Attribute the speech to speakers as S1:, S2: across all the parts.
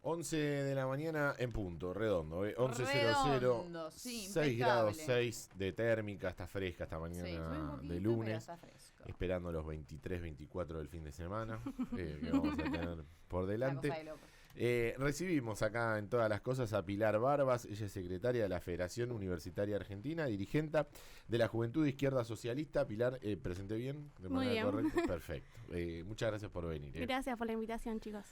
S1: 11 de la mañana en punto, redondo, 11:00,
S2: Redondo, sí,
S1: 6 grados
S2: impecable.
S1: 6 de térmica, está fresca esta
S2: Sí,
S1: mañana
S2: sube un poquito,
S1: de
S2: pero
S1: lunes,
S2: está fresco.
S1: esperando los 23, 24 del fin de semana que vamos a tener por
S2: Una
S1: delante.
S2: cosa de loco.
S1: Recibimos acá en Todas las Cosas a Pilar Barbas, ella es secretaria de la Federación Universitaria Argentina, dirigente de la Juventud de Izquierda Socialista. Pilar, ¿presenté bien? ¿De
S3: Muy
S1: manera
S3: bien.
S1: correcta? Perfecto. Muchas gracias por venir.
S3: Gracias por la invitación, chicos.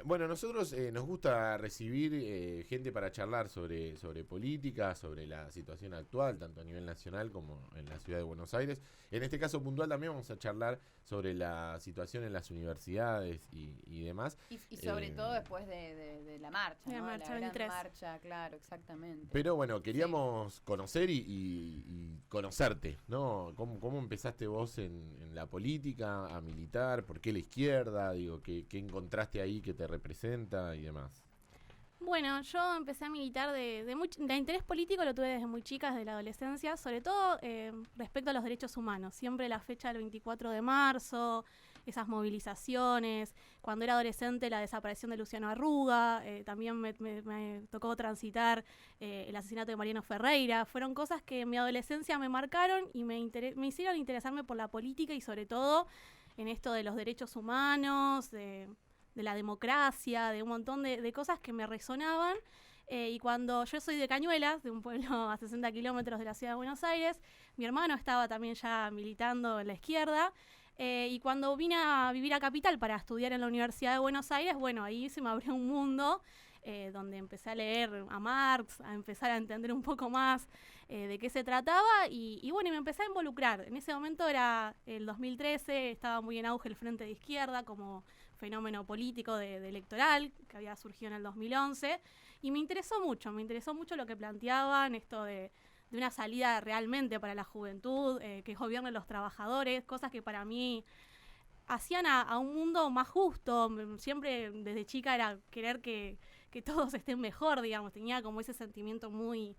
S1: Bueno, nosotros nos gusta recibir gente para charlar sobre política, sobre la situación actual, tanto a nivel nacional como en la ciudad de Buenos Aires. En este caso puntual también vamos a charlar sobre la situación en las universidades y demás.
S2: Y sobre todo después de la marcha,
S3: De la
S2: ¿no?
S3: marcha
S2: la gran
S3: 23.
S2: marcha, claro, exactamente.
S1: Pero bueno, queríamos conocer y conocerte, ¿no? ¿Cómo empezaste vos en la política, a militar? ¿Por qué la izquierda? Digo, ¿qué encontraste ahí que te representa y demás?
S3: Bueno, yo empecé a militar de interés político, lo tuve desde muy chica, desde la adolescencia, sobre todo respecto a los derechos humanos. Siempre la fecha del 24 de marzo, esas movilizaciones, cuando era adolescente la desaparición de Luciano Arruga, también me tocó transitar el asesinato de Mariano Ferreira. Fueron cosas que en mi adolescencia me marcaron y me hicieron interesarme por la política y sobre todo en esto de los derechos humanos, de la democracia, de un montón de cosas que me resonaban. Y cuando yo soy de Cañuelas, de un pueblo a 60 kilómetros de la ciudad de Buenos Aires, mi hermano estaba también ya militando en la izquierda. Y cuando vine a vivir a Capital para estudiar en la Universidad de Buenos Aires, bueno, ahí se me abrió un mundo donde empecé a leer a Marx, a empezar a entender un poco más de qué se trataba y bueno, y me empecé a involucrar. En ese momento era el 2013, estaba muy en auge el Frente de Izquierda como fenómeno político de electoral que había surgido en el 2011 y me interesó mucho lo que planteaban, esto de una salida realmente para la juventud, que gobiernen los trabajadores, cosas que para mí hacían a un mundo más justo. Siempre desde chica era querer que todos estén mejor, digamos, tenía como ese sentimiento muy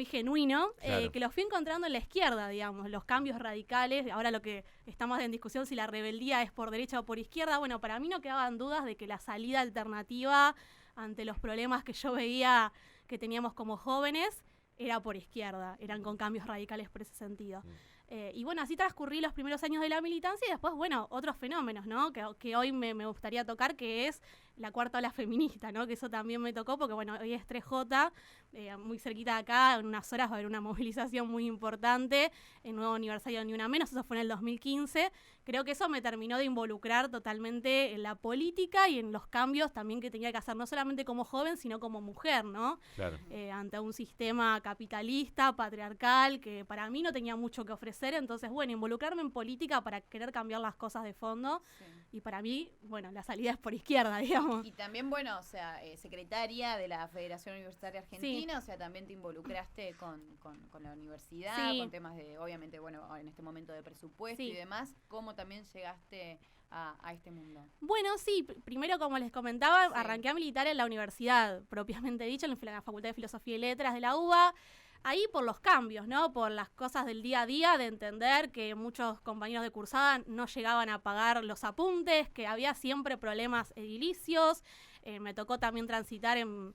S3: genuino,
S1: Claro.
S3: que lo fui encontrando en la izquierda, digamos, los cambios radicales. Ahora lo que estamos en discusión si la rebeldía es por derecha o por izquierda, bueno, para mí no quedaban dudas de que la salida alternativa ante los problemas que yo veía que teníamos como jóvenes era por izquierda, eran con cambios radicales por ese sentido. Y bueno, así transcurrí los primeros años de la militancia y después, bueno, otros fenómenos, ¿no? Que hoy me gustaría tocar, que es la cuarta ola feminista, ¿no? Que eso también me tocó porque, bueno, hoy es 3J, muy cerquita de acá, en unas horas va a haber una movilización muy importante, el nuevo aniversario de Ni Una Menos, eso fue en el 2015. Creo que eso me terminó de involucrar totalmente en la política y en los cambios también que tenía que hacer, no solamente como joven, sino como mujer, ¿no?
S1: Claro.
S3: Ante un sistema capitalista, patriarcal, que para mí no tenía mucho que ofrecer. Entonces, bueno, involucrarme en política para querer cambiar las cosas de fondo.
S2: Sí.
S3: Y para mí, bueno, la salida es por izquierda, digamos.
S2: Y también, bueno, o sea, secretaria de la Federación Universitaria Argentina,
S3: Sí.
S2: o sea, también te involucraste con la universidad,
S3: Sí.
S2: con temas de, obviamente, bueno, en este momento de presupuesto
S3: Sí.
S2: y demás. ¿Cómo también llegaste a este mundo?
S3: Bueno, sí, primero, como les comentaba,
S2: Sí.
S3: arranqué a militar en la universidad, propiamente dicha, en la Facultad de Filosofía y Letras de la UBA. Ahí por los cambios, ¿no? Por las cosas del día a día, de entender que muchos compañeros de cursada no llegaban a pagar los apuntes, que había siempre problemas edilicios. Me tocó también transitar en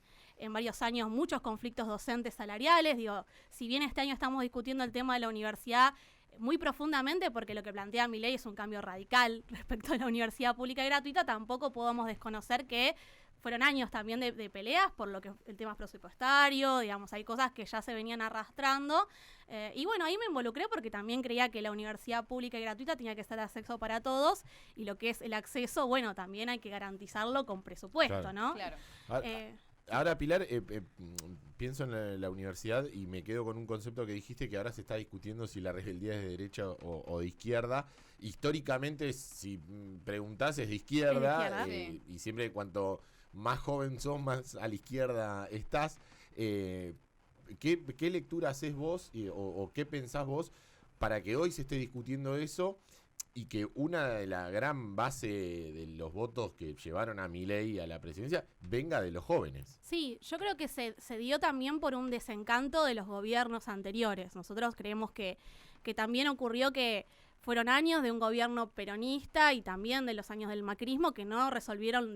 S3: varios años muchos conflictos docentes salariales. Digo, si bien este año estamos discutiendo el tema de la universidad muy profundamente, porque lo que plantea mi ley es un cambio radical respecto a la universidad pública y gratuita, tampoco podemos desconocer que fueron años también de peleas por lo que el tema presupuestario, digamos, hay cosas que ya se venían arrastrando. Y bueno, ahí me involucré porque también creía que la universidad pública y gratuita tenía que ser acceso para todos, y lo que es el acceso, bueno, también hay que garantizarlo con presupuesto,
S1: Claro.
S3: ¿no?
S2: Claro.
S1: Ahora, Pilar, pienso en la universidad y me quedo con un concepto que dijiste, que ahora se está discutiendo si la rebeldía es de derecha o de izquierda. Históricamente, si preguntás, es de izquierda,
S3: Es de
S2: izquierda.
S1: y siempre cuanto más joven sos, más a la izquierda estás. ¿Qué lectura haces vos o qué pensás vos para que hoy se esté discutiendo eso? Y que una de la gran base de los votos que llevaron a Milei a la presidencia venga de los jóvenes.
S3: Sí, yo creo que se dio también por un desencanto de los gobiernos anteriores. Nosotros creemos que también ocurrió que fueron años de un gobierno peronista y también de los años del macrismo que no resolvieron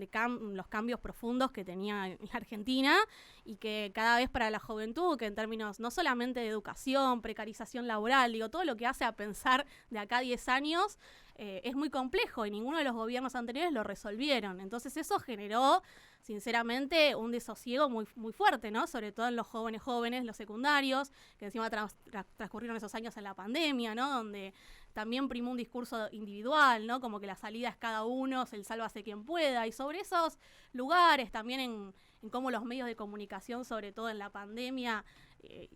S3: los cambios profundos que tenía la Argentina y que cada vez para la juventud, que en términos no solamente de educación, precarización laboral, digo, todo lo que hace a pensar de acá a 10 años es muy complejo y ninguno de los gobiernos anteriores lo resolvieron. Entonces eso generó, sinceramente, un desosiego muy, muy fuerte, ¿no? Sobre todo en los jóvenes, los secundarios, que encima transcurrieron esos años en la pandemia, ¿no? Donde también primó un discurso individual, ¿no? Como que la salida es cada uno, el sálvase quien pueda. Y sobre esos lugares, también en cómo los medios de comunicación, sobre todo en la pandemia,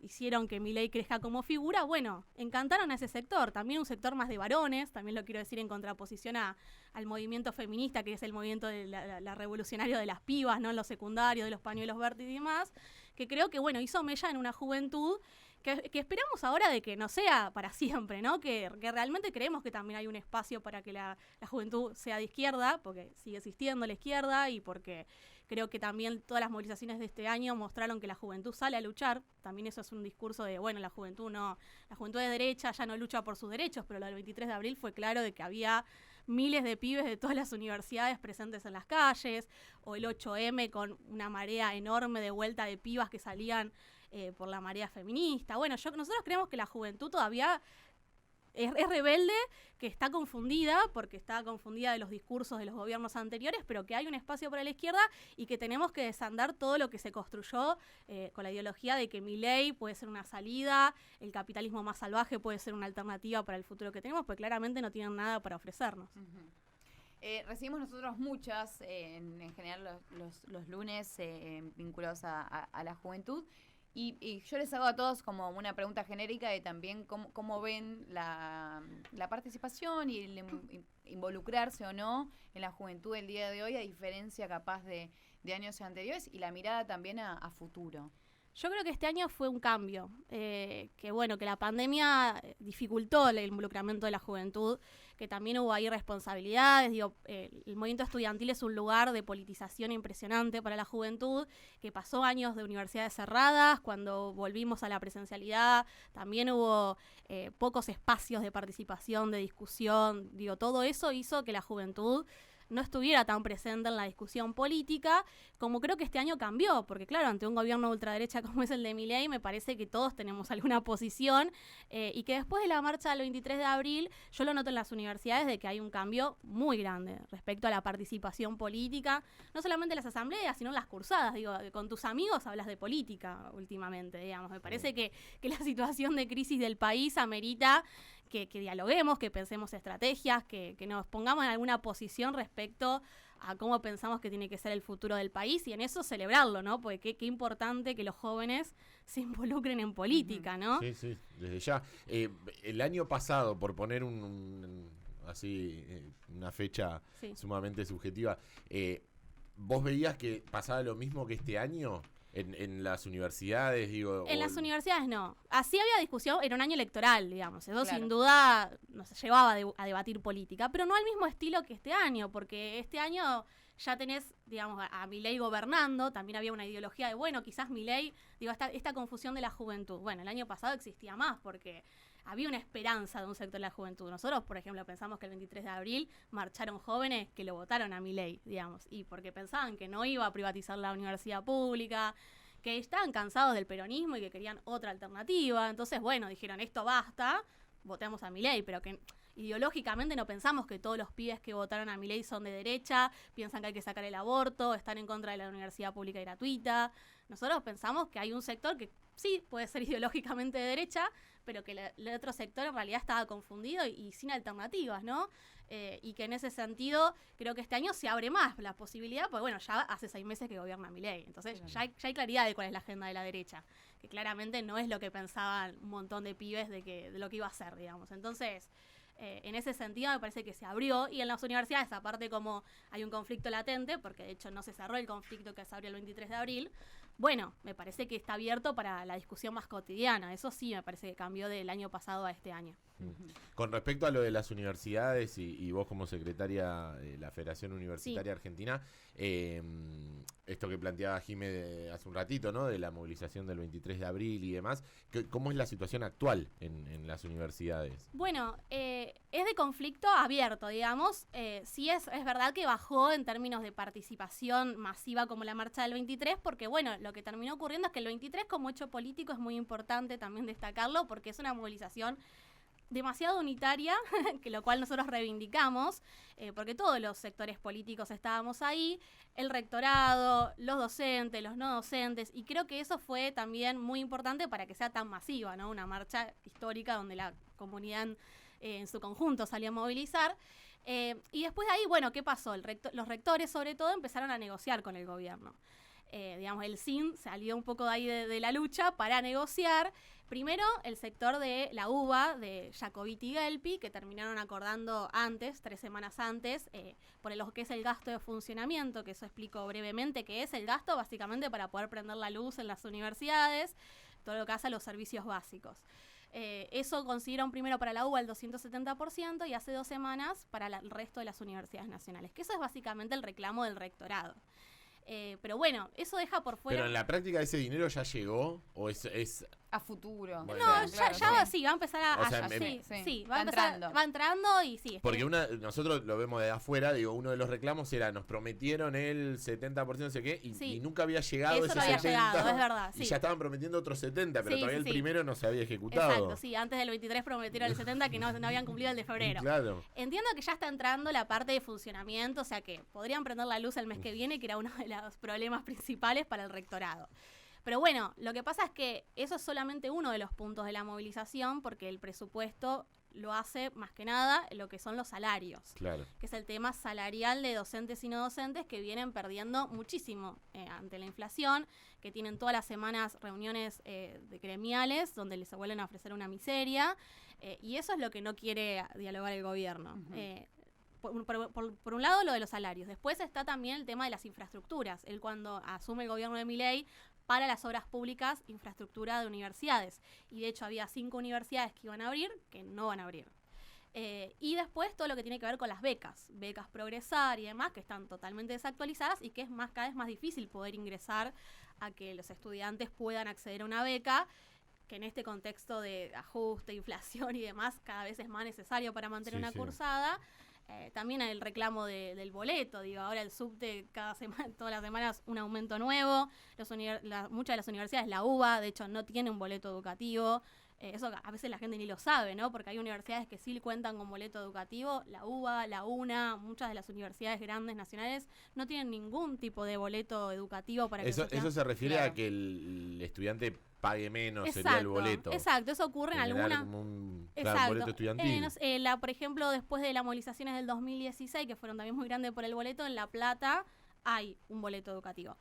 S3: hicieron que Milei crezca como figura, bueno, encantaron a ese sector, también un sector más de varones, también lo quiero decir en contraposición al movimiento feminista, que es el movimiento de la revolucionario de las pibas, ¿no? En los secundarios, de los pañuelos verdes y demás, que creo que, bueno, hizo mella en una juventud que esperamos ahora de que no sea para siempre, ¿no? Que realmente creemos que también hay un espacio para que la juventud sea de izquierda, porque sigue existiendo la izquierda y porque creo que también todas las movilizaciones de este año mostraron que la juventud sale a luchar. También eso es un discurso de, bueno, la juventud de derecha ya no lucha por sus derechos, pero lo del 23 de abril fue claro de que había miles de pibes de todas las universidades presentes en las calles, o el 8M con una marea enorme de vuelta de pibas que salían por la marea feminista. Bueno, nosotros creemos que la juventud todavía es rebelde, que está confundida, porque está confundida de los discursos de los gobiernos anteriores, pero que hay un espacio para la izquierda y que tenemos que desandar todo lo que se construyó con la ideología de que Milei puede ser una salida, el capitalismo más salvaje puede ser una alternativa para el futuro que tenemos, pues claramente no tienen nada para ofrecernos.
S2: Recibimos nosotros muchas, en general los lunes, vinculados a la juventud. Y yo les hago a todos como una pregunta genérica de también cómo ven la participación y el involucrarse o no en la juventud del día de hoy, a diferencia capaz de años anteriores, y la mirada también a futuro.
S3: Yo creo que este año fue un cambio, que la pandemia dificultó el involucramiento de la juventud, que también hubo ahí responsabilidades, el movimiento estudiantil es un lugar de politización impresionante para la juventud, que pasó años de universidades cerradas, cuando volvimos a la presencialidad, también hubo pocos espacios de participación, de discusión, todo eso hizo que la juventud no estuviera tan presente en la discusión política, como creo que este año cambió, porque claro, ante un gobierno de ultraderecha como es el de Milei, me parece que todos tenemos alguna posición, y que después de la marcha del 23 de abril, yo lo noto en las universidades de que hay un cambio muy grande respecto a la participación política, no solamente en las asambleas, sino en las cursadas, con tus amigos hablas de política últimamente, digamos, me parece que la situación de crisis del país amerita que dialoguemos, que pensemos estrategias, que nos pongamos en alguna posición respecto a cómo pensamos que tiene que ser el futuro del país y en eso celebrarlo, ¿no? Porque qué importante que los jóvenes se involucren en política, ¿no?
S1: Sí, desde ya. El año pasado, por poner una fecha sumamente subjetiva, ¿vos veías que pasaba lo mismo que este año? En las universidades,
S3: En las universidades no. Así había discusión, era un año electoral, digamos. Eso
S2: claro.
S3: Sin duda nos llevaba a debatir política, pero no al mismo estilo que este año, porque este año ya tenés, digamos, a Milei gobernando, también había una ideología de, quizás Milei, esta confusión de la juventud. Bueno, el año pasado existía más, porque había una esperanza de un sector de la juventud. Nosotros, por ejemplo, pensamos que el 23 de abril marcharon jóvenes que lo votaron a Milei, digamos, y porque pensaban que no iba a privatizar la universidad pública, que estaban cansados del peronismo y que querían otra alternativa. Entonces, dijeron, esto basta, votemos a Milei, pero que ideológicamente no pensamos que todos los pibes que votaron a Milei son de derecha, piensan que hay que sacar el aborto, están en contra de la universidad pública y gratuita. Nosotros pensamos que hay un sector que sí puede ser ideológicamente de derecha, pero que el otro sector en realidad estaba confundido y sin alternativas, ¿no? Y que en ese sentido creo que este año se abre más la posibilidad, porque ya hace 6 meses que gobierna Milei, entonces ya hay claridad de cuál es la agenda de la derecha, que claramente no es lo que pensaban un montón de pibes de lo que iba a ser, digamos. Entonces, en ese sentido me parece que se abrió, y en las universidades, aparte como hay un conflicto latente, porque de hecho no se cerró el conflicto que se abrió el 23 de abril, me parece que está abierto para la discusión más cotidiana. Eso sí me parece que cambió del año pasado a este año.
S1: Con respecto a lo de las universidades y vos como secretaria de la Federación Universitaria Argentina, esto que planteaba Jimé hace un ratito, ¿no? De la movilización del 23 de abril y demás, ¿cómo es la situación actual en las universidades?
S3: Bueno, es de conflicto abierto, digamos. Sí es verdad que bajó en términos de participación masiva como la marcha del 23, porque bueno, lo que terminó ocurriendo es que el 23 como hecho político es muy importante también destacarlo, porque es una movilización demasiado unitaria, que lo cual nosotros reivindicamos, porque todos los sectores políticos estábamos ahí, el rectorado, los docentes, los no docentes, y creo que eso fue también muy importante para que sea tan masiva, ¿no? Una marcha histórica donde la comunidad en su conjunto salió a movilizar. Y después de ahí, bueno, ¿qué pasó? Los rectores, sobre todo, empezaron a negociar con el gobierno. Digamos, el CIN salió un poco de ahí de la lucha para negociar. Primero, el sector de la UBA, de Jacobiti y Gelpi, que terminaron acordando antes, 3 semanas antes, por lo que es el gasto de funcionamiento, que eso explico brevemente, que es el gasto básicamente para poder prender la luz en las universidades, todo lo que hace a los servicios básicos. Eso consiguieron primero para la UBA el 270% y hace 2 semanas para el resto de las universidades nacionales, que eso es básicamente el reclamo del rectorado. Pero bueno, eso deja por fuera...
S1: ¿Pero en la práctica ese dinero ya llegó o es
S2: a futuro?
S1: Bueno,
S3: no,
S2: claro,
S3: sí, va a empezar a...
S1: O sea,
S3: sí, va a empezar, va entrando y sí.
S1: Porque nosotros lo vemos de afuera, digo, uno de los reclamos era, nos prometieron el 70%, no sé qué, y nunca había llegado
S3: eso
S1: ese
S3: no había
S1: 70%.
S3: llegado, es verdad,
S1: y ya estaban prometiendo otros 70, pero todavía el primero no se había ejecutado.
S3: Exacto, sí, antes del 23 prometieron el 70 que no habían cumplido el de febrero.
S1: Claro.
S3: Entiendo que ya está entrando la parte de funcionamiento, o sea que podrían prender la luz el mes que viene, que era uno de los problemas principales para el rectorado. Pero bueno, lo que pasa es que eso es solamente uno de los puntos de la movilización, porque el presupuesto lo hace más que nada lo que son los salarios,
S1: Claro.
S3: que es el tema salarial de docentes y no docentes que vienen perdiendo muchísimo ante la inflación, que tienen todas las semanas reuniones de gremiales donde les vuelven a ofrecer una miseria, y eso es lo que no quiere dialogar el gobierno. Por un lado lo de los salarios, después está también el tema de las infraestructuras. Él cuando asume el gobierno de Milei para las obras públicas, infraestructura de universidades, y de hecho había 5 universidades que iban a abrir, que no van a abrir. Y después todo lo que tiene que ver con las becas Progresar y demás, que están totalmente desactualizadas y que es cada vez más difícil poder ingresar a que los estudiantes puedan acceder a una beca, que en este contexto de ajuste, inflación y demás, cada vez es más necesario para mantener una cursada. También el reclamo del boleto, digo, ahora el subte cada semana, todas las semanas un aumento nuevo, muchas de las universidades, la UBA, de hecho, no tiene un boleto educativo, eso a veces la gente ni lo sabe, ¿no? Porque hay universidades que sí cuentan con boleto educativo, la UBA, la UNA, muchas de las universidades grandes nacionales no tienen ningún tipo de boleto educativo para que
S1: eso se refiere a que el estudiante pague menos, sería el boleto.
S3: Exacto, eso ocurre en alguna...
S1: boleto estudiantil.
S3: Por ejemplo, después de las movilizaciones del 2016, que fueron también muy grandes por el boleto, en La Plata hay un boleto educativo.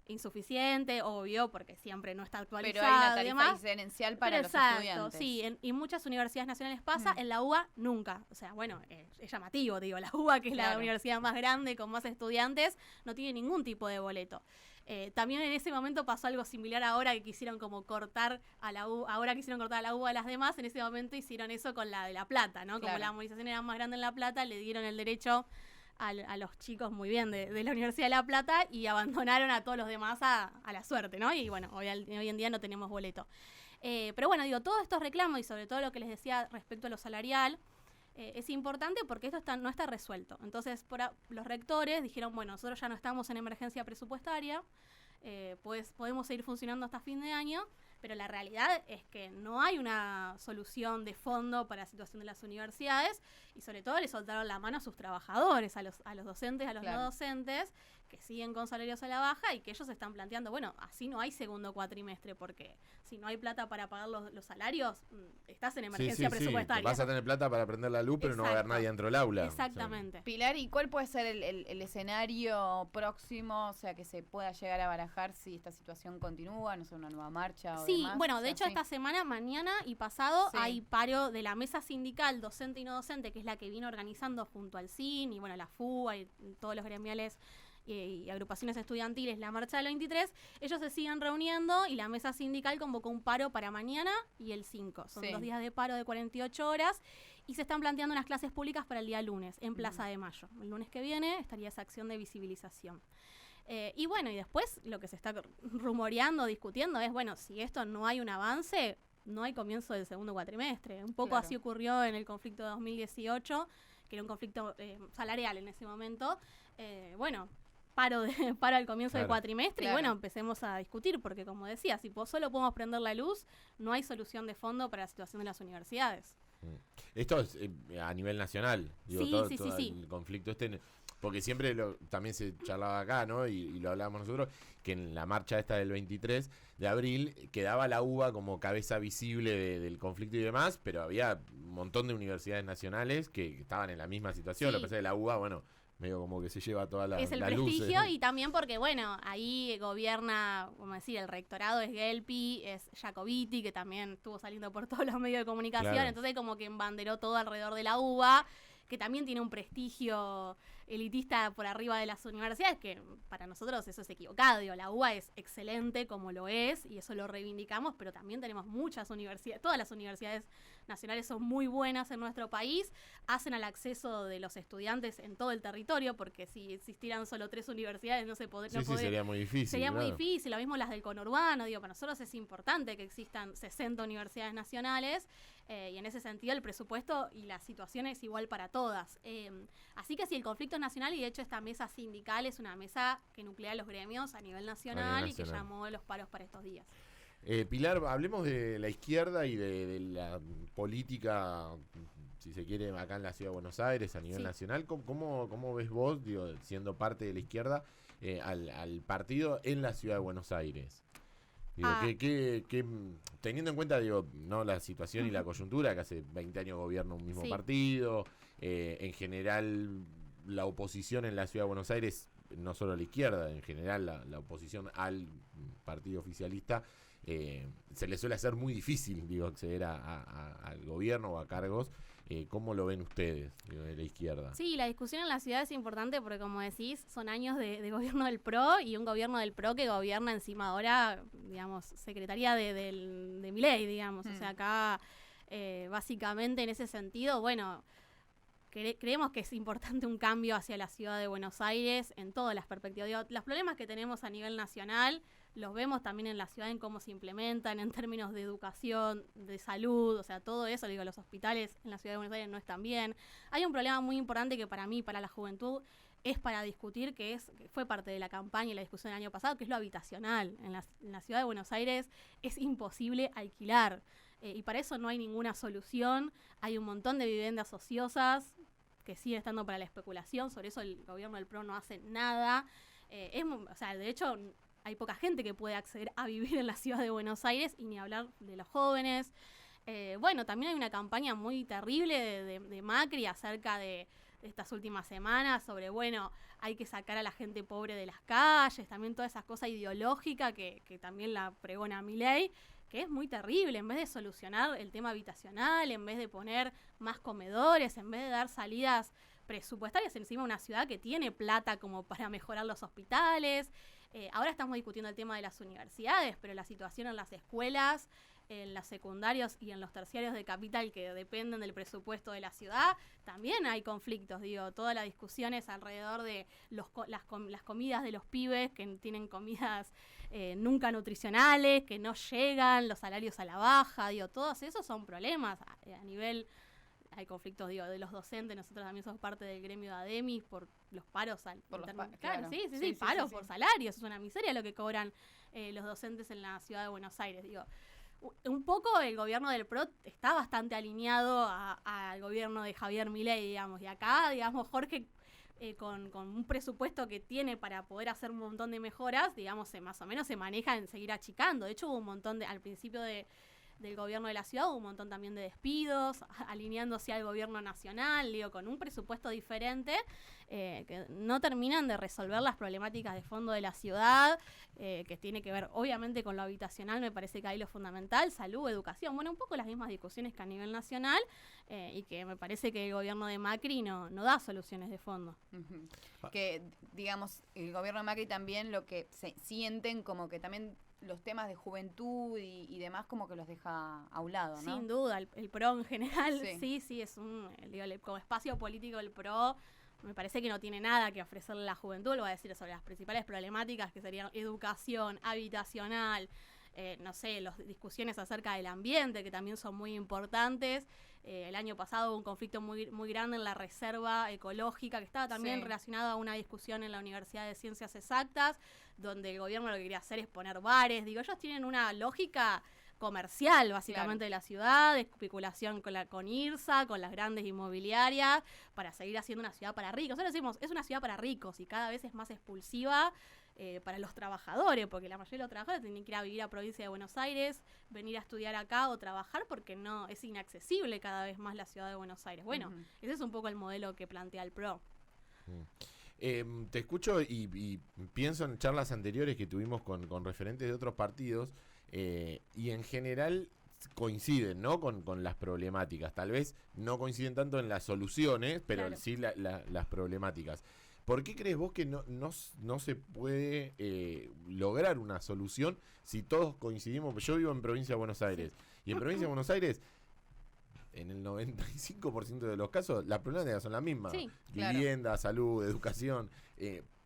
S3: Insuficiente, obvio, porque siempre no está actualizado.
S2: Pero hay una tarifa diferencial para los estudiantes.
S3: Sí, y muchas universidades nacionales pasa, en la UBA nunca. O sea, bueno, es llamativo, digo, la UBA, que es la universidad más grande, con más estudiantes, no tiene ningún tipo de boleto. También en ese momento pasó algo similar ahora que quisieron como cortar a la UBA, ahora quisieron cortar a la UBA a las demás, en ese momento hicieron eso con la de La Plata, ¿no? Como la movilización era más grande en La Plata, le dieron el derecho a los chicos muy bien de la Universidad de La Plata y abandonaron a todos los demás a la suerte, ¿no? Y bueno, hoy en día no tenemos boleto. Pero bueno, digo, todos estos reclamos y sobre todo lo que les decía respecto a lo salarial, es importante porque esto no está resuelto. Entonces, los rectores dijeron, bueno, nosotros ya no estamos en emergencia presupuestaria, pues podemos seguir funcionando hasta fin de año, pero la realidad es que no hay una solución de fondo para la situación de las universidades y sobre todo le soltaron la mano a sus trabajadores, a los docentes, a los no docentes, que siguen con salarios a la baja y que ellos están planteando, bueno, así no hay segundo cuatrimestre, porque si no hay plata para pagar los salarios, estás en emergencia presupuestaria.
S1: Vas a tener plata para prender la luz, pero no va a haber nadie dentro del aula.
S3: Exactamente.
S2: Pilar, ¿y cuál puede ser el escenario próximo, o sea, que se pueda llegar a barajar si esta situación continúa, no sé, una nueva marcha o demás?
S3: Bueno, de hecho esta semana, mañana y pasado, hay paro de la mesa sindical docente y no docente, que es la que viene organizando junto al CIN y bueno, la FUA y todos los gremiales y agrupaciones estudiantiles la marcha del 23, ellos se siguen reuniendo y la mesa sindical convocó un paro para mañana y el 5. Son 2 días de paro de 48 horas y se están planteando unas clases públicas para el día lunes en Plaza de Mayo. El lunes que viene estaría esa acción de visibilización. Y bueno, y después lo que se está rumoreando, discutiendo es, bueno, si esto no hay un avance, no hay comienzo del segundo cuatrimestre. Un poco así ocurrió en el conflicto de 2018, que era un conflicto salarial en ese momento. Bueno, paro al comienzo del cuatrimestre y bueno, empecemos a discutir, porque como decía, si solo podemos prender la luz, no hay solución de fondo para la situación de las universidades.
S1: Esto es a nivel nacional, digo, todo el conflicto porque siempre también se charlaba acá, ¿no? Y lo hablábamos nosotros, que en la marcha esta del 23 de abril quedaba la UBA como cabeza visible del conflicto y demás, pero había un montón de universidades nacionales que estaban en la misma situación. Lo que pasa es que la UBA, bueno, medio como que se lleva toda la luz. Es el prestigio
S3: y también porque, bueno, ahí gobierna, como decir, el rectorado es Gelpi, es Jacobiti, que también estuvo saliendo por todos los medios de comunicación, entonces como que embanderó todo alrededor de la UBA, que también tiene un prestigio elitista por arriba de las universidades, que para nosotros eso es equivocado. Digo, la UBA es excelente como lo es y eso lo reivindicamos, pero también tenemos muchas universidades, todas las universidades nacionales son muy buenas en nuestro país, hacen al acceso de los estudiantes en todo el territorio, porque si existieran solo 3 universidades no se podría.
S1: Sí, sería muy difícil.
S3: Sería muy difícil, lo mismo las del conurbano, digo, para nosotros es importante que existan 60 universidades nacionales, y en ese sentido el presupuesto y la situación es igual para todas. Así que sí, el conflicto es nacional y de hecho esta mesa sindical es una mesa que nuclea los gremios a nivel nacional y que llamó los paros para estos días.
S1: Pilar, hablemos de la izquierda y de la política, si se quiere, acá en la Ciudad de Buenos Aires, a nivel nacional. ¿Cómo ves vos, digo, siendo parte de la izquierda, al partido en la Ciudad de Buenos Aires? Digo, teniendo en cuenta, digo, no la situación y la coyuntura, que hace 20 años gobierna un mismo partido, en general la oposición en la Ciudad de Buenos Aires, no solo la izquierda, en general la oposición al partido oficialista, se le suele hacer muy difícil, digo, acceder al gobierno o a cargos. ¿Cómo lo ven ustedes, digo, de la izquierda?
S3: Sí, la discusión en la ciudad es importante porque, como decís, son años de gobierno del PRO y un gobierno del PRO que gobierna encima ahora, digamos, secretaría de Milei, digamos. O sea, acá, básicamente, en ese sentido, bueno, creemos que es importante un cambio hacia la ciudad de Buenos Aires en todas las perspectivas. Digo, los problemas que tenemos a nivel nacional los vemos también en la ciudad en cómo se implementan en términos de educación, de salud, o sea, todo eso, digo, los hospitales en la ciudad de Buenos Aires no están bien. Hay un problema muy importante que para mí, para la juventud, es para discutir, que fue parte de la campaña y la discusión del año pasado, que es lo habitacional. En la ciudad de Buenos Aires es imposible alquilar, y para eso no hay ninguna solución. Hay un montón de viviendas ociosas que siguen estando para la especulación, sobre eso el gobierno del PRO no hace nada. O sea, de hecho, hay poca gente que puede acceder a vivir en la ciudad de Buenos Aires y ni hablar de los jóvenes. Bueno, también hay una campaña muy terrible de Macri acerca de estas últimas semanas sobre, bueno, hay que sacar a la gente pobre de las calles, también toda esa cosa ideológica que también la pregona Milei, que es muy terrible. En vez de solucionar el tema habitacional, en vez de poner más comedores, en vez de dar salidas presupuestarias encima de una ciudad que tiene plata como para mejorar los hospitales. Ahora estamos discutiendo el tema de las universidades, pero la situación en las escuelas, en los secundarios y en los terciarios de capital que dependen del presupuesto de la ciudad, también hay conflictos. Digo, todas las discusiones alrededor de las comidas de los pibes, que tienen comidas nunca nutricionales, que no llegan, los salarios a la baja, digo, todos esos son problemas a nivel. Hay conflictos, digo, de los docentes. Nosotros también somos parte del gremio de ADEMIS por los paros. Claro, sí, paros por salarios. Es una miseria lo que cobran los docentes en la ciudad de Buenos Aires. Digo, un poco el gobierno del PRO está bastante alineado al gobierno de Javier Milei, digamos. Y acá, digamos, Jorge, con un presupuesto que tiene para poder hacer un montón de mejoras, digamos, más o menos se maneja en seguir achicando. De hecho, hubo un montón al principio de del gobierno de la ciudad, hubo un montón también de despidos, alineándose al gobierno nacional, digo, con un presupuesto diferente, que no terminan de resolver las problemáticas de fondo de la ciudad, que tiene que ver obviamente con lo habitacional, me parece que ahí lo fundamental, salud, educación, bueno, un poco las mismas discusiones que a nivel nacional, y que me parece que el gobierno de Macri no da soluciones de fondo.
S2: Que, digamos, el gobierno de Macri también lo que se sienten como que también los temas de juventud y demás como que los deja a un lado, ¿no?
S3: Sin duda, el PRO en general,
S2: Sí.
S3: sí, es como espacio político el PRO, me parece que no tiene nada que ofrecerle a la juventud, lo voy a decir sobre las principales problemáticas que serían educación, habitacional, no sé, las discusiones acerca del ambiente, que también son muy importantes. El año pasado hubo un conflicto muy, muy grande en la reserva ecológica, que estaba también relacionado a una discusión en la Universidad de Ciencias Exactas, donde el gobierno lo que quería hacer es poner bares. Digo, ellos tienen una lógica comercial, básicamente, de la ciudad, de especulación con IRSA, con las grandes inmobiliarias, para seguir haciendo una ciudad para ricos. Nosotros decimos, es una ciudad para ricos y cada vez es más expulsiva para los trabajadores, porque la mayoría de los trabajadores tienen que ir a vivir a provincia de Buenos Aires, venir a estudiar acá o trabajar, porque no es inaccesible cada vez más la ciudad de Buenos Aires. Bueno, ese es un poco el modelo que plantea el PRO.
S1: Te escucho y pienso en charlas anteriores que tuvimos con referentes de otros partidos, y en general coinciden, ¿no? con las problemáticas. Tal vez no coinciden tanto en las soluciones, pero sí las problemáticas. ¿Por qué crees vos que no se puede lograr una solución si todos coincidimos? Yo vivo en provincia de Buenos Aires, y en provincia de Buenos Aires, en el 95% de los casos, las problemáticas son las mismas.
S3: Sí,
S1: vivienda, salud, educación.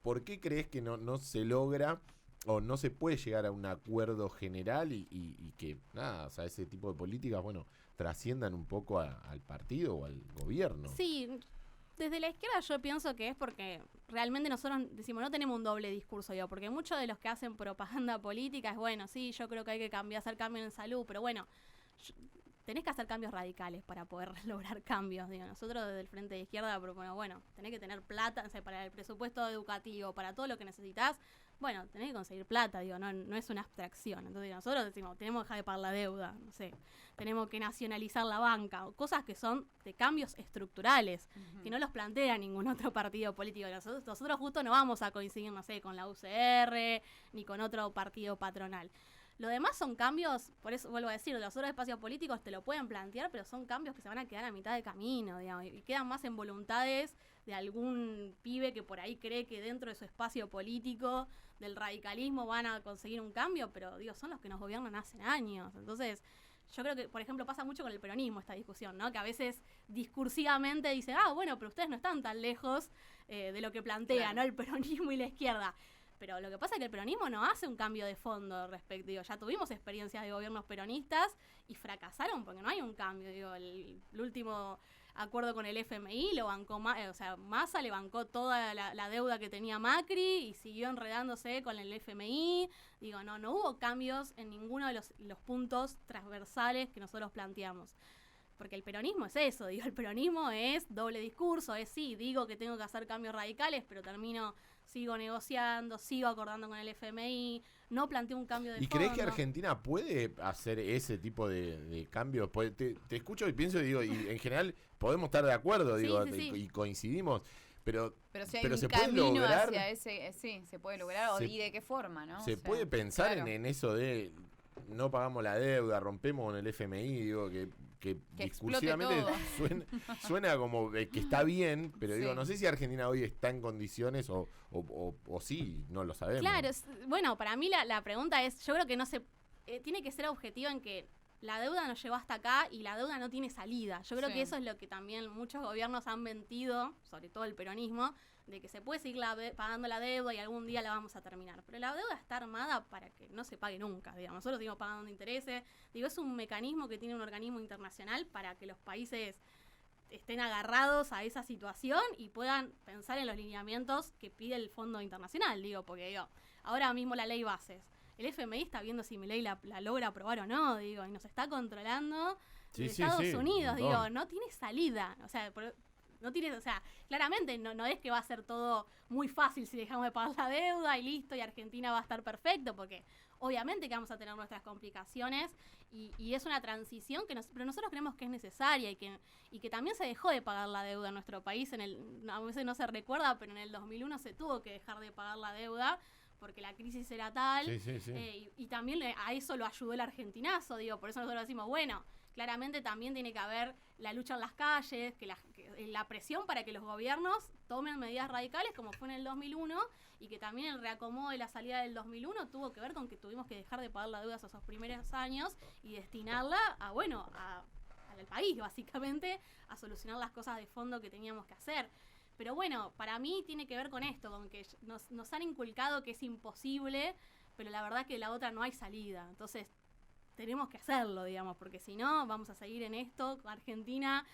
S1: ¿Por qué crees que no se logra o no se puede llegar a un acuerdo general y que, nada, o sea, ese tipo de políticas, bueno, trasciendan un poco al partido o al gobierno?
S3: Sí, desde la izquierda yo pienso que es porque realmente nosotros decimos, no tenemos un doble discurso, digo, porque muchos de los que hacen propaganda política es, bueno, sí, yo creo que hay que hacer cambios en salud, pero bueno, tenés que hacer cambios radicales para poder lograr cambios, digo. Nosotros desde el Frente de Izquierda proponemos, bueno, tenés que tener plata, o sea, para el presupuesto educativo, para todo lo que necesitas, bueno, tenés que conseguir plata, digo, no es una abstracción. Entonces nosotros decimos, tenemos que dejar de pagar la deuda, no sé, tenemos que nacionalizar la banca, cosas que son de cambios estructurales, que no los plantea ningún otro partido político. Nosotros justo no vamos a coincidir, no sé, con la UCR, ni con otro partido patronal. Lo demás son cambios, por eso vuelvo a decir, los otros espacios políticos te lo pueden plantear, pero son cambios que se van a quedar a mitad de camino, digamos, y quedan más en voluntades de algún pibe que por ahí cree que dentro de su espacio político del radicalismo van a conseguir un cambio, pero digo, son los que nos gobiernan hace años. Entonces, yo creo que, por ejemplo, pasa mucho con el peronismo esta discusión, ¿no? Que a veces discursivamente dice, bueno, pero ustedes no están tan lejos de lo que plantea, ¿no? El peronismo y la izquierda. Pero lo que pasa es que el peronismo no hace un cambio de fondo respecto, digo, ya tuvimos experiencias de gobiernos peronistas y fracasaron porque no hay un cambio, digo, el último acuerdo con el FMI lo bancó, Massa le bancó toda la deuda que tenía Macri y siguió enredándose con el FMI, digo, no hubo cambios en ninguno de los puntos transversales que nosotros planteamos. Porque el peronismo es eso, digo, el peronismo es doble discurso, es sí, digo que tengo que hacer cambios radicales, pero sigo negociando, sigo acordando con el FMI, no planteo un cambio de fondo.
S1: ¿Y crees que Argentina puede hacer ese tipo de cambios? Te escucho y pienso y digo, y en general podemos estar de acuerdo, digo,
S3: sí.
S1: Y coincidimos, pero
S2: si hay un
S1: se
S2: camino
S1: puede lograr,
S2: hacia ese, sí, se puede lograr, ¿y de qué forma, no?
S1: Se puede pensar
S2: claro.
S1: en eso de no pagamos la deuda, rompemos con el FMI, digo, que discursivamente suena como que está bien, pero digo, no sé si Argentina hoy está en condiciones o sí, no lo sabemos.
S3: Claro, bueno, para mí la pregunta es, yo creo que no se tiene que ser objetivo en que la deuda nos llegó hasta acá y la deuda no tiene salida. Yo creo que eso es lo que también muchos gobiernos han mentido, sobre todo el peronismo, de que se puede seguir pagando la deuda y algún día la vamos a terminar. Pero la deuda está armada para que no se pague nunca, digamos. Nosotros seguimos pagando intereses. Digo, es un mecanismo que tiene un organismo internacional para que los países estén agarrados a esa situación y puedan pensar en los lineamientos que pide el Fondo Internacional, digo, porque digo, ahora mismo la ley bases. El FMI está viendo si mi ley la logra aprobar o no, digo, y nos está controlando de Estados Unidos, digo, no tiene salida. O sea, no tiene, o sea, claramente no es que va a ser todo muy fácil si dejamos de pagar la deuda y listo, y Argentina va a estar perfecto, porque obviamente que vamos a tener nuestras complicaciones y es una transición pero nosotros creemos que es necesaria y que también se dejó de pagar la deuda en nuestro país. A veces no se recuerda, pero en el 2001 se tuvo que dejar de pagar la deuda porque la crisis era tal. Y también a eso lo ayudó el argentinazo, digo, por eso nosotros decimos, bueno, claramente también tiene que haber la lucha en las calles, que la presión para que los gobiernos tomen medidas radicales como fue en el 2001 y que también el reacomodo de la salida del 2001 tuvo que ver con que tuvimos que dejar de pagar la deuda esos primeros años y destinarla al país, básicamente, a solucionar las cosas de fondo que teníamos que hacer. Pero bueno, para mí tiene que ver con esto, con que nos han inculcado que es imposible, pero la verdad que de la otra no hay salida. Entonces tenemos que hacerlo, digamos, porque si no, vamos a seguir en esto. Argentina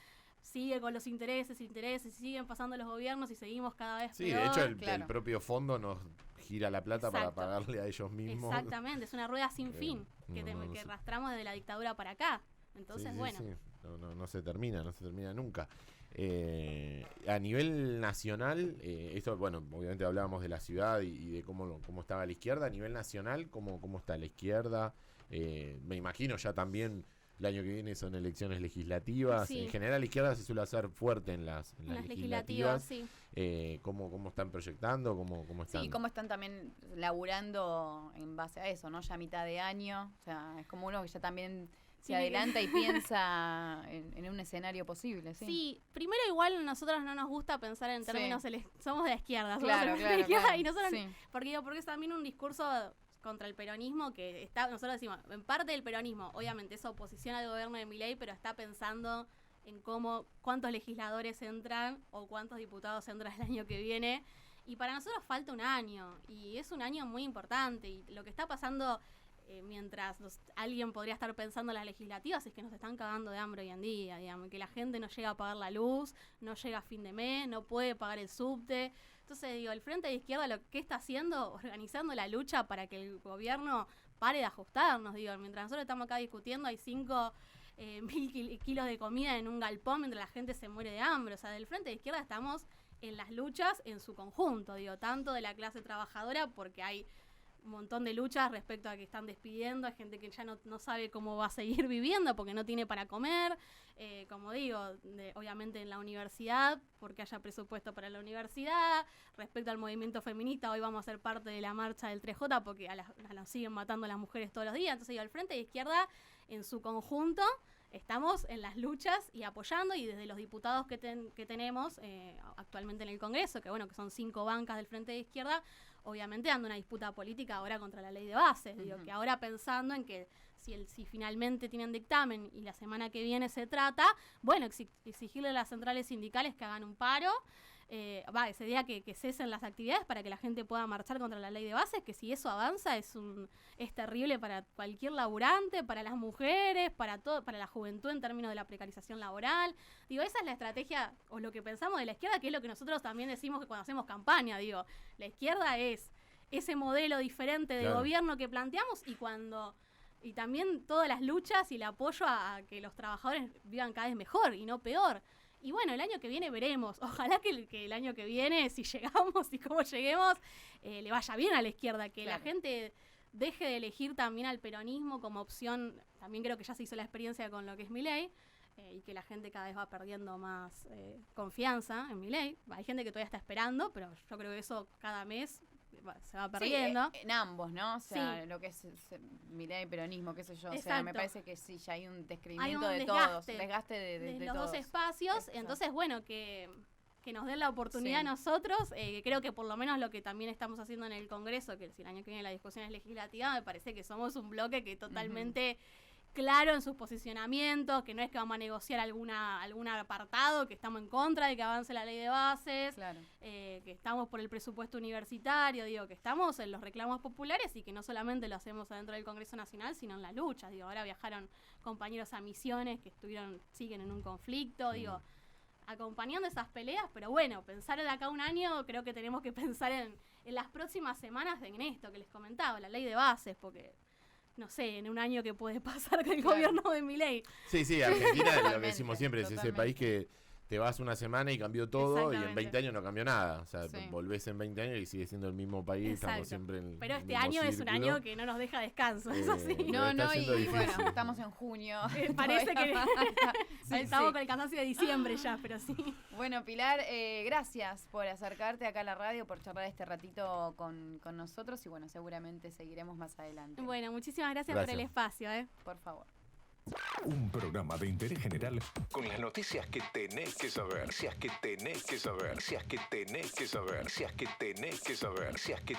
S3: sigue con los intereses, siguen pasando los gobiernos y seguimos cada vez peor.
S1: Sí, de hecho el propio fondo nos gira la plata para pagarle a ellos mismos.
S3: Exactamente, es una rueda sin fin que arrastramos desde la dictadura para acá. Entonces, bueno. Sí.
S1: No se termina nunca. A nivel nacional, esto, bueno, obviamente hablábamos de la ciudad y de cómo estaba la izquierda. A nivel nacional, ¿cómo está la izquierda? Me imagino ya también el año que viene son elecciones legislativas. Sí. En general la izquierda se suele hacer fuerte en las legislativas. Sí. ¿Cómo están proyectando? ¿Cómo están?
S2: Sí, cómo están también laburando en base a eso, ¿no? Ya a mitad de año. O sea, es como uno que ya también se adelanta y piensa en un escenario posible. Sí,
S3: primero igual nosotros no nos gusta pensar en términos, somos de la izquierda.
S2: Claro.
S3: Y nosotros, porque es también un discurso contra el peronismo que nosotros decimos, en parte del peronismo, obviamente es oposición al gobierno de Milei, pero está pensando en cuántos legisladores entran o cuántos diputados entran el año que viene. Y para nosotros falta un año, y es un año muy importante, y lo que está pasando mientras alguien podría estar pensando en las legislativas es que nos están cagando de hambre hoy en día, digamos, que la gente no llega a pagar la luz, no llega a fin de mes, no puede pagar el subte. Entonces, digo, el Frente de Izquierda lo que está haciendo, organizando la lucha para que el gobierno pare de ajustarnos, digo, mientras nosotros estamos acá discutiendo, hay 5.000 kilos de comida en un galpón mientras la gente se muere de hambre. O sea, del Frente de Izquierda estamos en las luchas en su conjunto, digo, tanto de la clase trabajadora, porque hay un montón de luchas respecto a que están despidiendo, hay gente que ya no sabe cómo va a seguir viviendo porque no tiene para comer, como digo, obviamente en la universidad, porque haya presupuesto para la universidad, respecto al movimiento feminista, hoy vamos a ser parte de la marcha del 3J porque nos siguen matando a las mujeres todos los días. Entonces digo, el Frente de Izquierda en su conjunto estamos en las luchas y apoyando, y desde los diputados que tenemos actualmente en el Congreso, que bueno, que son 5 bancas del Frente de Izquierda, obviamente dando una disputa política ahora contra la ley de bases. Digo, que ahora pensando en que si finalmente tienen dictamen y la semana que viene se trata, bueno, exigirle a las centrales sindicales que hagan un paro, ese día que cesen las actividades para que la gente pueda marchar contra la ley de bases, que si eso avanza es terrible para cualquier laburante, para las mujeres, para la juventud en términos de la precarización laboral. Digo, esa es la estrategia o lo que pensamos de la izquierda, que es lo que nosotros también decimos que cuando hacemos campaña, digo, la izquierda es ese modelo diferente de gobierno que planteamos y también todas las luchas y el apoyo a que los trabajadores vivan cada vez mejor y no peor. Y bueno, el año que viene veremos. Ojalá que el año que viene, si llegamos y cómo lleguemos, le vaya bien a la izquierda, que la gente deje de elegir también al peronismo como opción. También creo que ya se hizo la experiencia con lo que es Milei, y que la gente cada vez va perdiendo más confianza en Milei. Hay gente que todavía está esperando, pero yo creo que eso cada mes se va perdiendo.
S2: Sí, en ambos, ¿no? O sea, lo que es Milei, peronismo, qué sé yo. Exacto. O sea, me parece que sí, ya hay un descreimiento de todos. Desgaste de
S3: los
S2: todos.
S3: Dos espacios. Entonces, bueno, que nos den la oportunidad a nosotros. Creo que por lo menos lo que también estamos haciendo en el Congreso, que si el año que viene la discusión es legislativa, me parece que somos un bloque que totalmente claro en sus posicionamientos, que no es que vamos a negociar algún apartado, que estamos en contra de que avance la ley de bases, que estamos por el presupuesto universitario, digo, que estamos en los reclamos populares y que no solamente lo hacemos adentro del Congreso Nacional, sino en las luchas. Digo, ahora viajaron compañeros a Misiones que siguen en un conflicto, digo, acompañando esas peleas, pero bueno, pensar de acá a un año, creo que tenemos que pensar en las próximas semanas en esto que les comentaba, la ley de bases, porque no sé, en un año que puede pasar con el gobierno de Milei.
S1: Sí, Argentina, lo que decimos siempre, es ese país que te vas una semana y cambió todo y en
S3: Exactamente.
S1: 20 años no cambió nada. O sea,
S2: Sí.
S1: volvés en 20 años y sigue siendo el mismo país, estamos
S3: Exacto.
S1: siempre en
S3: Pero
S1: el
S3: este
S1: mismo
S3: año es un
S1: círculo.
S3: año que no nos deja descanso, eso sí.
S1: Pero
S2: No,
S1: está
S2: no, y
S1: siendo
S2: bueno,
S1: difícil.
S2: estamos en junio.
S3: Parece que
S2: Sí,
S3: estamos
S2: sí.
S3: con el cansancio de diciembre ya, pero sí.
S2: Bueno, Pilar, gracias por acercarte acá a la radio, por charlar este ratito con nosotros y bueno, seguramente seguiremos más adelante.
S3: Bueno, muchísimas gracias por el
S1: Gracias.
S3: espacio.
S2: Por favor.
S4: Un programa de interés general con las noticias que tenés que saber. Noticias que tenés que saber. Noticias que tenés que saber. Noticias que tenés que saber. Noticias que